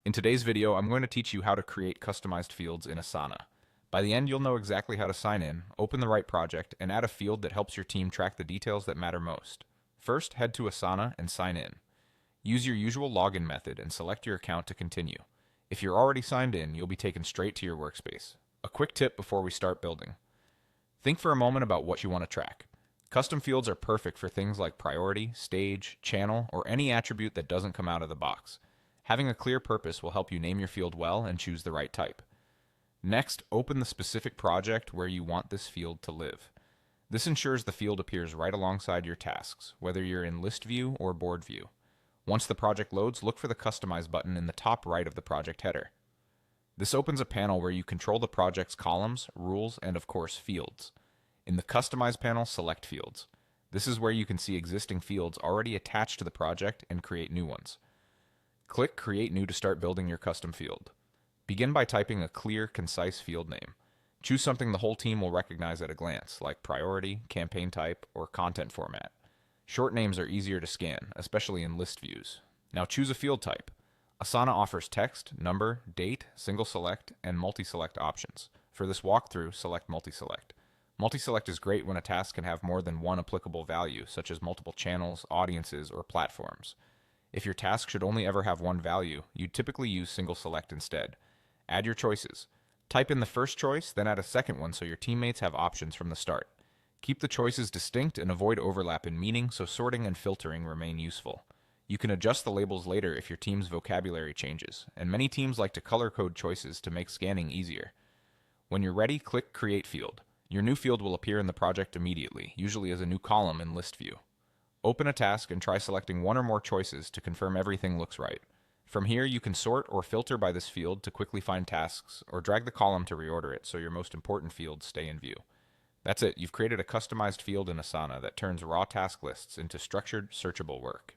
In today's video, I'm going to teach you how to create customized fields in Asana. By the end, you'll know exactly how to sign in, open the right project, and add a field that helps your team track the details that matter most. First, head to Asana and sign in. Use your usual login method and select your account to continue. If you're already signed in, you'll be taken straight to your workspace. A quick tip before we start building. Think for a moment about what you want to track. Custom fields are perfect for things like priority, stage, channel, or any attribute that doesn't come out of the box. Having a clear purpose will help you name your field well and choose the right type. Next, open the specific project where you want this field to live. This ensures the field appears right alongside your tasks, whether you're in list view or board view. Once the project loads, look for the Customize button in the top right of the project header. This opens a panel where you control the project's columns, rules, and of course, fields. In the Customize panel, select Fields. This is where you can see existing fields already attached to the project and create new ones. Click Create New to start building your custom field. Begin by typing a clear, concise field name. Choose something the whole team will recognize at a glance, like priority, campaign type, or content format. Short names are easier to scan, especially in list views. Now choose a field type. Asana offers text, number, date, single select, and multi-select options. For this walkthrough, select multi-select. Multi-select is great when a task can have more than one applicable value, such as multiple channels, audiences, or platforms. If your task should only ever have one value, you'd typically use single select instead. Add your choices. Type in the first choice, then add a second one so your teammates have options from the start. Keep the choices distinct and avoid overlap in meaning so sorting and filtering remain useful. You can adjust the labels later if your team's vocabulary changes, and many teams like to color code choices to make scanning easier. When you're ready, click Create Field. Your new field will appear in the project immediately, usually as a new column in list view. Open a task and try selecting one or more choices to confirm everything looks right. From here, you can sort or filter by this field to quickly find tasks, or drag the column to reorder it so your most important fields stay in view. That's it, you've created a customized field in Asana that turns raw task lists into structured, searchable work.